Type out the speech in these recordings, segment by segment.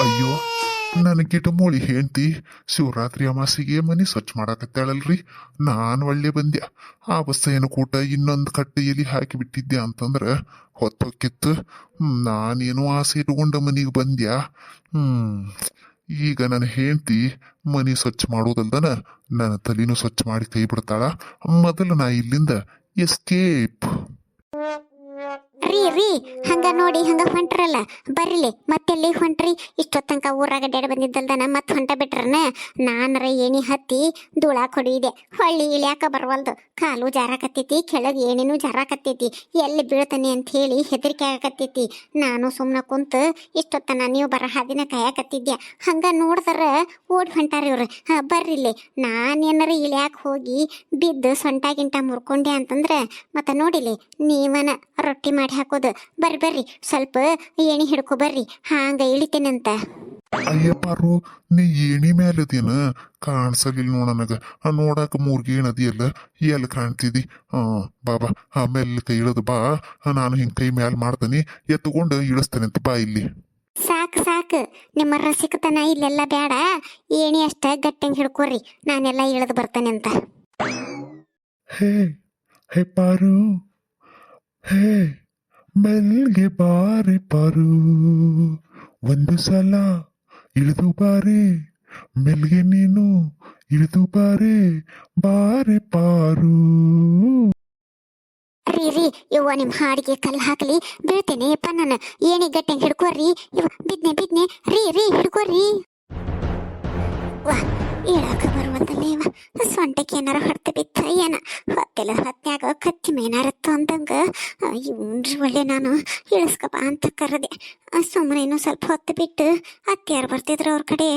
ಅಯ್ಯೋ, ನನ್ನ ಗಿಡಮೂಳಿ ಹೆಂಡ್ತಿ ಶಿವರಾತ್ರಿ ಅಮಾಸಿಗೆ ಮನಿ ಸ್ವಚ್ಛ ಮಾಡಾಕತ್ತಾಳಲ್ರಿ. ನಾನು ಒಳ್ಳೆ ಬಂದ್ಯ. ಆ ಬಸ್ಸೇನು ಕೂಟ ಇನ್ನೊಂದು ಕಟ್ಟು ಎಲಿ ಹಾಕಿ ಬಿಟ್ಟಿದ್ದೆ ಅಂತಂದ್ರ ಹೊತ್ತೊಕ್ಕಿತ್ತು. ನಾನೇನು ಆಸೆ ಇಟ್ಕೊಂಡ ಮನಿಗೆ ಬಂದ್ಯಾ. ಈಗ ನನ್ನ ಹೆಂಡ್ತಿ ಮನಿ ಸ್ವಚ್ಛ ಮಾಡೋದಲ್ದನ ನನ್ನ ತಲೆನೂ ಸ್ವಚ್ಛ ಮಾಡಿ ಕೈ ಬಿಡ್ತಾಳ. ಮೊದಲು ನಾ ಇಲ್ಲಿಂದ ಎಸ್ಕೇಪ್. ರೀ ಹಂಗ ನೋಡಿ ಹಂಗ ಹೊಂಟ್ರಲ್ಲ, ಬರ್ಲಿ ಮತ್ತೆಲ್ಲಿ ಹೊಂಟ್ರಿ? ಇಷ್ಟೊತ್ತಂಕ ಊರಾಗ ಅಡ್ಡಾಡಿ ಬಂದಿದ್ದಲ್ದನ ಮತ್ತೆ ಹೊಂಟ ಬಿಟ್ರನ? ನಾನರ ಏಣಿ ಹತ್ತಿ ಧೂಳ ಕೊಡಿದೆ, ಹೊಳ್ಳಿ ಇಳ್ಯಾಕ ಬರವಲ್ದು. ಕಾಲು ಜಾರಾಕತ್ತೈತಿ, ಕೆಳಗೆ ಏನೇನು ಜಾರಾಕತ್ತೈತಿ, ಎಲ್ಲಿ ಬೀಳ್ತಾನೆ ಅಂತ ಹೇಳಿ ಹೆದರಿಕೆ ಆಗಕತ್ತೈತಿ. ನಾನು ಸುಮ್ಮನೆ ಕುಂತು ಇಷ್ಟೊತ್ತನ ನೀವು ಬರ ಹಾದಿನ ಕಾಯಕತ್ತಿದ್ದೆ. ಹಂಗ ನೋಡ್ದರ ಓಡಿ ಹೊಂಟಾರ ಇವ್ರು. ಬರ್ರಿಲ್ಲಿ, ನಾನೇನಾರ ಇಳ್ಯಾಕ ಹೋಗಿ ಬಿದ್ದು ಸೊಂಟ ಗಿಂಟ ಮುರ್ಕೊಂಡೆ ಅಂತಂದ್ರೆ ಮತ್ತೆ ನೋಡಿಲಿ ನೀವನ ರೊಟ್ಟಿ ಮಾಡಿ ಹಾಕೋದು. ಬರ್ರಿ ಸ್ವಲ್ಪ ಏಣಿ ಹಿಡ್ಕೊ ಬರ್ರಿ, ಹಾಂಗ ಇಳಿತೇನಂತ. ಅಯ್ಯಪ್ಪಾರು, ನೀ ಏಣಿ ಮ್ಯಾಲದೇನ ಕಾಣಿಸಲಿಲ್ಲ ನೋಡ ನನಗ. ನೋಡಾಕ ಮೂರ್ಗೇನ್ ಅದಿಯಲ್ಲ, ಎಲ್ಲಿ ಕಾಣ್ತಿದಿ? ಬಾಬಾ ಮೆಲ್ಲ ಕೈ ಇಳದು ಬಾ. ನಾನು ಹಿಂಗ್ ಕೈ ಮ್ಯಾಲ ಮಾಡ್ತಾನೆ, ಎತ್ತುಕೊಂಡು ಇಳಿಸ್ತೇನೆ ಅಂತ ಬಾ ಇಲ್ಲಿ. ಸಾಕು ನಿಮ್ಮ ರಸಿಕತನ ಇಲ್ಲೆಲ್ಲ ಬೇಡ. ಏಣಿ ಅಷ್ಟ ಗಟ್ಟಂಗೆ ಹಿಡ್ಕೊರಿ, ನಾನೆಲ್ಲ ಇಳಿದು ಬರ್ತಾನೆ ಅಂತ. ಹೇ ಹೇ ಪಾರು, ಹೇ ಮೆಲ್ಗೆ ಬಾರಿ ಪಾರು, ಒಂದು ಸಲ ಇಳಿದು ಬಾರಿ, ಮೆಲ್ಗೆ ನೀನು ಇಳಿದು ಬಾರಿ, ಬಾರಿ ಪಾರು. ರೀ ಇವ್ವ ನಿಮ್ಮ ಹಾಡಿಗೆ ಕಲ್ಲು ಹಾಕಲಿ, ಬೀಳ್ತೇನೆ ಯಪ್ಪ ನಾನು. ಏಣಿ ಗಟ್ಟಂಗೆ ಹಿಡ್ಕೊರಿ. ಇವ ಬಿದ್ನೆ ರೀ ಹಿಡ್ಕೊರಿ. ವಾ ಹೇಳಾಕ ಬರುವಂತಲ್ಲ ಇವ, ಸೊಂಟಕ್ಕೆ ಏನಾರ ಹೊಡೆತ ಬಿತ್ತ ಏನ ಹೊತ್ತೆಲ್ಲ ಹೊತ್ನ್ಯಾಗ ಕತ್ತಿ ಮೇನಾರತ್ತು ಅಂದಂಗ ಇವ್ನ್ರಿ ಒಳ್ಳೆ ನಾನು ಇಳಿಸ್ಕಪ್ಪ ಅಂತ ಕರೆದೆ. ಸುಮ್ಮನೆ ಇನ್ನೂ ಸ್ವಲ್ಪ ಹೊತ್ತು ಬಿಟ್ಟು ಅತ್ಯಾರು ಬರ್ತಿದ್ರು ಅವ್ರ ಕಡೆ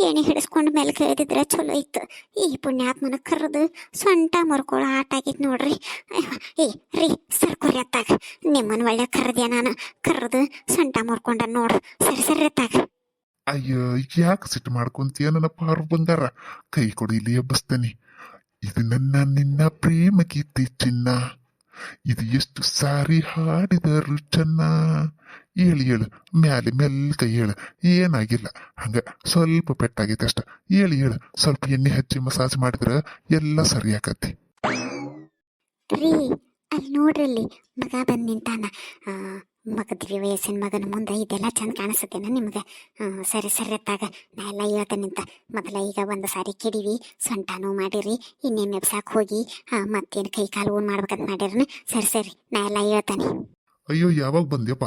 ಏಣಿ ಹಿಡಿಸ್ಕೊಂಡು ಮೇಲೆ ಕೇಳಿದ್ರೆ ಚಲೋ ಇತ್ತು. ಈ ಪುಣ್ಯಾತ್ಮನ ಕರೆದು ಸೊಂಟ ಮುರ್ಕೊಳ್ಳೋ ಆಟ ಆಗಿತ್ತು ನೋಡ್ರಿ. ರೀ ಸರ್ಕೋರಿ ಅತ್ತಾಗ, ನಿಮ್ಮನ್ನು ಒಳ್ಳೆ ಕರೆದ್ಯ ನಾನು. ಕರೆದು ಸೊಂಟ ಮುರ್ಕೊಂಡ ನೋಡ್ರಿ. ಸರಿ ಅತ್ತಾಗ. ಅಯ್ಯೋ, ಯಾಕೆ ಸಿಟ್ಟು ಮಾಡ್ಕೊಂತೀಯ ನನ್ನ ಪಾರು ಬಂಗಾರ? ಕೈ ಕೊಡು, ಇಲ್ಲಿ ಎಬ್ಬಿಸ್ತೇನೆ. ಇದು ನನ್ನ ನಿನ್ನ ಪ್ರೇಮ ಗೀತೆ ಚಿನ್ನ, ಇದು ಎಷ್ಟು ಸಾರಿ ಹಾಡಿದರು ಚೆನ್ನ. ಹೇಳು ಮ್ಯಾಲೆ ಮೆಲ್ಲ ಕೈ ಹೇಳು, ಏನಾಗಿಲ್ಲ. ಹಂಗ ಸ್ವಲ್ಪ ಪೆಟ್ಟಾಗೈತೆ ಅಷ್ಟ. ಹೇಳು ಸ್ವಲ್ಪ ಎಣ್ಣೆ ಹಚ್ಚಿ ಮಸಾಜ್ ಮಾಡಿದ್ರೆ ಎಲ್ಲ ಸರಿ ಆಕತಿ. ರೀ ಅಲ್ಲಿ ನೋಡ್ರಲ್ಲಿ ಮಗ ಬಂದು ನಿಂತಾನ. ಮಗದ್ವಿ ವಯಸ್ಸಿನ ಮಗನ ಮುಂದೆ ಇದೆಲ್ಲ ಚಂದ ಕಾಣಿಸುತ್ತೇನ ನಿಮ್ಗೆ? ಸರಿ ಅತ್ತಾಗ ನಾ ಎಲ್ಲ ಹೇಳ್ತೇನೆ ನಿಂತ. ಮೊದಲ ಈಗ ಒಂದು ಸಾರಿ ಕೆಡಿವಿ, ಸೊಂಟನೂ ಮಾಡಿರಿ, ಇನ್ನೇನು ಎಬ್ಸಾಕ್ ಹೋಗಿ ಮತ್ತೇನು ಕೈ ಕಾಲು ಊನ್ ಮಾಡ್ಬೇಕಂತ ಮಾಡಿರನ. ಸರಿ ನಾ ಎಲ್ಲ ಹೇಳ್ತಾನೆ. ಅಯ್ಯೋ, ಯಾವಾಗ ಬಂದ್ಯಪ್ಪ?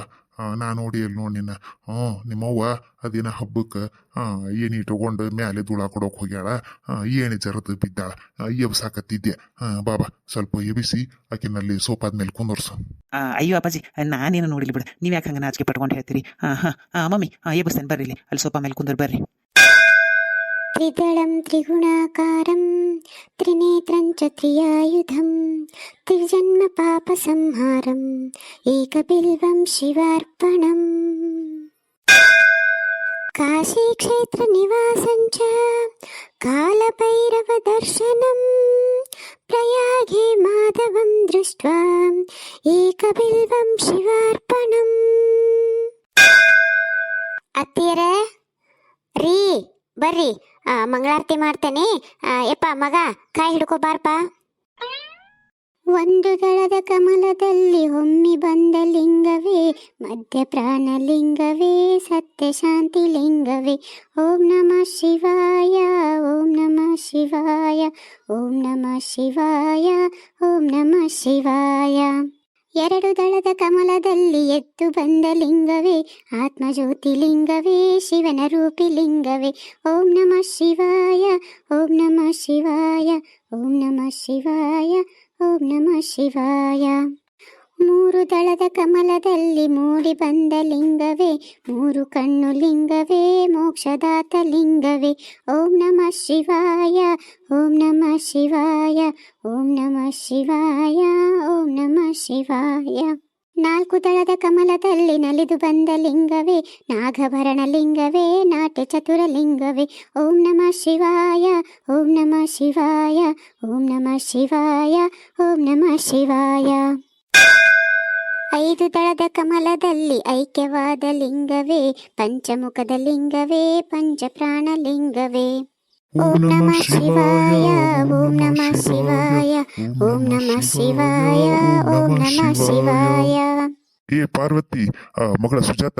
ನಾ ನೋಡಿ ಎಲ್ಲಿ ನೋಡಿ ನಿನ್ನ. ನಿಮ್ಮವ್ವ ಅದೇನ ಹಬ್ಬಕ್ಕೆ ಏಣಿ ಇಟ್ಕೊಂಡು ಮ್ಯಾಲೆ ಧೂಳ ಕೊಡೋಕೆ ಹೋಗ್ಯಾಳ. ಏಣಿ ಜರದು ಬಿದ್ದಾಳ, ಎಬ್ಸಾಕತ್ತಿದ್ದೆ. ಬಾಬಾ ಸ್ವಲ್ಪ ಎಬಿಸಿ ಆಕಿನಲ್ಲಿ ಸೋಪಾದ ಮೇಲೆ ಕುಂದರ್ಸು. ಅಯ್ಯೋ ಅಪ್ಪಾಜಿ, ನಾನೇನು ನೋಡಿಲ್ಲ ಬಿಡು. ನೀವು ಯಾಕೆ ಹಂಗೆ ನಾಚಿಕೆ ಪಟ್ಕೊಂಡು ಹೇಳ್ತೀರಿ? ಮಮ್ಮಿ ಎಬ್ಬಿಸ್ತೇನೆ, ಬರ್ರಿ ಇಲ್ಲಿ, ಅಲ್ಲಿ ಸೋಫಾ ಮೇಲೆ ಕುಂದರ್ ಬರ್ರಿ. ತ್ರಿದಳಂ ತ್ರಿಗುಣಾಕಾರಂ ತ್ರಿನೇತ್ರಂಚ ತ್ರಿಯಾಯುಧಂ ತ್ರಿಜನ್ಮ ಪಾಪ ಸಂಹಾರಂ ಏಕಬಿಲ್ವಂ ಶಿವಾರ್ಪಣಂ ಕಾಶಿ ಕ್ಷೇತ್ರ ನಿವಾಸಂಚ ಕಾಲಭೈರವ ದರ್ಶನಂ ಪ್ರಯಾಗೆ ಮಾಧವಂ ದೃಷ್ಟ್ವಾ ಏಕಬಿಲ್ವಂ ಶಿವಾರ್ಪಣಂ. ಅತ್ತಿಯರ ರೀ ಬರ್ರಿ, ಮಂಗಳಾರತಿ ಮಾಡ್ತೇನೆ. ಯಪ್ಪ ಮಗ ಕಾಯಿ ಹಿಡ್ಕೊ ಬಾರ್ಪ. ಒಂದು ದಳದ ಕಮಲದಲ್ಲಿ ಹೊಮ್ಮಿ ಬಂದ ಲಿಂಗವೇ ಮಧ್ಯ ಪ್ರಾಣ ಲಿಂಗವೇ ಸತ್ಯ ಶಾಂತಿ ಲಿಂಗವೇ. ಓಂ ನಮಃ ಶಿವಾಯ, ಓಂ ನಮಃ ಶಿವಾಯ, ಓಂ ನಮಃ ಶಿವಾಯ, ಓಂ ನಮಃ ಶಿವಾಯ. ಎರಡು ದಳದ ಕಮಲದಲ್ಲಿ ಎದ್ದು ಬಂದ ಲಿಂಗವೇ ಆತ್ಮಜ್ಯೋತಿ ಲಿಂಗವೇ ಶಿವನ ರೂಪಿ ಲಿಂಗವೇ. ಓಂ ನಮಃ ಶಿವಾಯ, ಓಂ ನಮಃ ಶಿವಾಯ, ಓಂ ನಮಃ ಶಿವಾಯ, ಓಂ ನಮಃ ಶಿವಾಯ. ಮೂರು ದಳದ ಕಮಲದಲ್ಲಿ ಮೂಡಿ ಬಂದ ಲಿಂಗವೇ ಮೂರು ಕಣ್ಣು ಲಿಂಗವೇ ಮೋಕ್ಷದಾತ ಲಿಂಗವೇ. ಓಂ ನಮಃ ಶಿವಾಯ, ಓಂ ನಮಃ ಶಿವಾಯ, ಓಂ ನಮಃ ಶಿವಾಯ, ಓಂ ನಮಃ ಶಿವಾಯ. ನಾಲ್ಕು ದಳದ ಕಮಲದಲ್ಲಿ ನಲಿದು ಬಂದ ಲಿಂಗವೇ ನಾಗಭರಣ ಲಿಂಗವೇ ನಾಟ್ಯ ಚತುರ ಲಿಂಗವೇ. ಓಂ ನಮಃ ಶಿವಾಯ, ಓಂ ನಮಃ ಶಿವಾಯ, ಓಂ ನಮಃ ಶಿವಾಯ, ಓಂ ನಮಃ ಶಿವಾಯ. ಐದು ದಳದ ಕಮಲದಲ್ಲಿ ಐಕ್ಯವಾದ ಲಿಂಗವೇ ಪಂಚಮುಖದ ಲಿಂಗವೇ ಪಂಚಪ್ರಾಣ ಲಿಂಗವೇ. ಓಂ ನಮಃ ಶಿವಾಯ ಓಂ ನಮಃ ಶಿವಾಯ ಓಂ ನಮಃ ಶಿವಾಯ ಓಂ ನಮಃ ಶಿವಾಯ. ಏ ಪಾರ್ವತಿ, ಮಗಳ ಸುಜಾತ,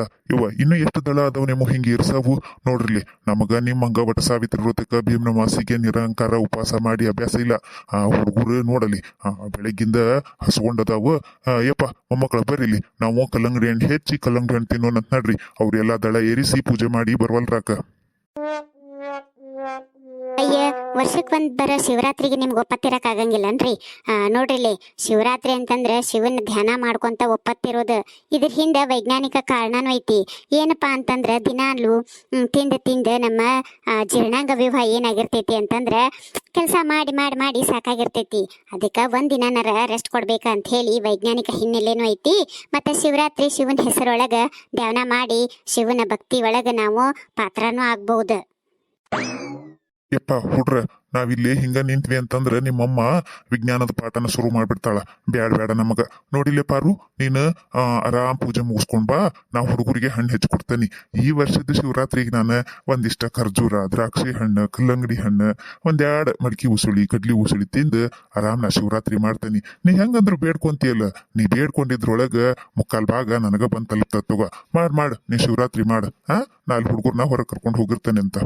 ಇನ್ನು ಎಷ್ಟು ದಳ ಅದಾವನೇಮೋ ಹಿಂಗೆ ಇರ್ಸಾವು ನೋಡ್ರಿಲಿ. ನಮಗ ನಿಮ್ಮಂಗ ವಟ ಸಾವಿತ್ರಿ ವ್ರತಕ್ಕ ಭೀಮ್ನ ಮಾಸಿಗೆ ನಿರಂಕಾರ ಉಪವಾಸ ಮಾಡಿ ಅಭ್ಯಾಸ ಇಲ್ಲ. ಹುಡುಗರು ನೋಡಲಿ ಬೆಳಗ್ಗಿಂದ ಹಸ್ಕೊಂಡದಾವು. ಯಪ್ಪ ಮೊಮ್ಮಕ್ಕಳ ಬರೀಲಿ, ನಾವು ಕಲ್ಲಂಗಡಿ ಹಣ್ಣು ಹೆಚ್ಚಿ ಕಲ್ಲಂಗಡಿ ಹಣ್ಣು ತಿನ್ನೋಣಂತ ನಡ್ರಿ. ಅವ್ರೆಲ್ಲಾ ದಳ ಏರಿಸಿ ಪೂಜೆ ಮಾಡಿ ಬರ್ವಲ್ರಾಕ. ಅಯ್ಯ, ವರ್ಷಕ್ಕೊಂದ್ ಬರೋ ಶಿವರಾತ್ರಿಗೆ ನಿಮ್ಗೆ ಒಪ್ಪತ್ತಿರಕ್ಕಾಗಂಗಿಲ್ಲನ್ರಿ. ನೋಡ್ರಿಲಿ, ಶಿವರಾತ್ರಿ ಅಂತಂದ್ರೆ ಶಿವನ ಧ್ಯಾನ ಮಾಡ್ಕೊಂತ ಒಪ್ಪತ್ತಿರೋದು. ಇದ್ರ ಹಿಂದೆ ವೈಜ್ಞಾನಿಕ ಕಾರಣನೂ ಐತಿ. ಏನಪ್ಪಾ ಅಂತಂದ್ರೆ ದಿನಾಲು ತಿಂದ ನಮ್ಮ ಜೀರ್ಣಾಂಗ ವ್ಯೂಹ ಏನಾಗಿರ್ತೈತಿ ಅಂತಂದ್ರೆ ಕೆಲಸ ಮಾಡಿ ಮಾಡಿ ಮಾಡಿ ಸಾಕಾಗಿರ್ತೈತಿ. ಅದಕ್ಕೆ ಒಂದಿನಾರ ರೆಸ್ಟ್ ಕೊಡ್ಬೇಕಂತ ಹೇಳಿ ವೈಜ್ಞಾನಿಕ ಹಿನ್ನೆಲೆನೂ ಐತಿ. ಮತ್ತೆ ಶಿವರಾತ್ರಿ ಶಿವನ ಹೆಸರೊಳಗ ಧ್ಯಾನ ಮಾಡಿ ಶಿವನ ಭಕ್ತಿ ಒಳಗ ನಾವು ಪಾತ್ರನೂ ಆಗ್ಬಹುದು. ಯಪ್ಪ ಹುಡ್ರ, ನಾವಿಲ್ಲಿ ಹಿಂಗ ನಿಂತ್ವಿ ಅಂತಂದ್ರ ನಿಮ್ಮಮ್ಮ ವಿಜ್ಞಾನದ ಪಾಠನ ಶುರು ಮಾಡ್ಬಿಡ್ತಾಳ. ಬ್ಯಾಡ ನಮಗ. ನೋಡಿಲೆ ಪಾರು, ನೀನು ಆರಾಮ್ ಪೂಜೆ ಮುಗಿಸ್ಕೊಂಡ್ ಬಾ. ನಾ ಹುಡುಗರಿಗೆ ಹಣ್ಣು ಹೆಚ್ಚು ಕೊಡ್ತೇನಿ. ಈ ವರ್ಷದ ಶಿವರಾತ್ರಿಗೆ ನಾನು ಒಂದಿಷ್ಟ ಖರ್ಜೂರ, ದ್ರಾಕ್ಷಿ ಹಣ್ಣು, ಕಲ್ಲಂಗಡಿ ಹಣ್ಣು, ಒಂದೆರಡು ಮಡಕಿ ಉಸುಳಿ, ಕಡ್ಲಿ ಉಸುಳಿ ತಿಂದು ಆರಾಮ್ ನಾ ಶಿವರಾತ್ರಿ ಮಾಡ್ತೇನಿ. ನೀ ಹೆಂಗಂದ್ರು ಬೇಡ್ಕೊಂತೀಯಲ್ಲ, ನೀ ಬೇಡ್ಕೊಂಡಿದ್ರೊಳಗ ಮುಕ್ಕಾಲ್ ಭಾಗ ನನಗ ಬಂದ್ ತಲುಪ್ತ. ತಗೋ, ಮಾಡ್ ನೀ ಶಿವರಾತ್ರಿ ಮಾಡ. ನಾ ಅಲ್ಲಿ ಹುಡುಗರ್ನ ಹೊರಗೆ ಕರ್ಕೊಂಡು ಹೋಗಿರ್ತೇನೆ ಅಂತ.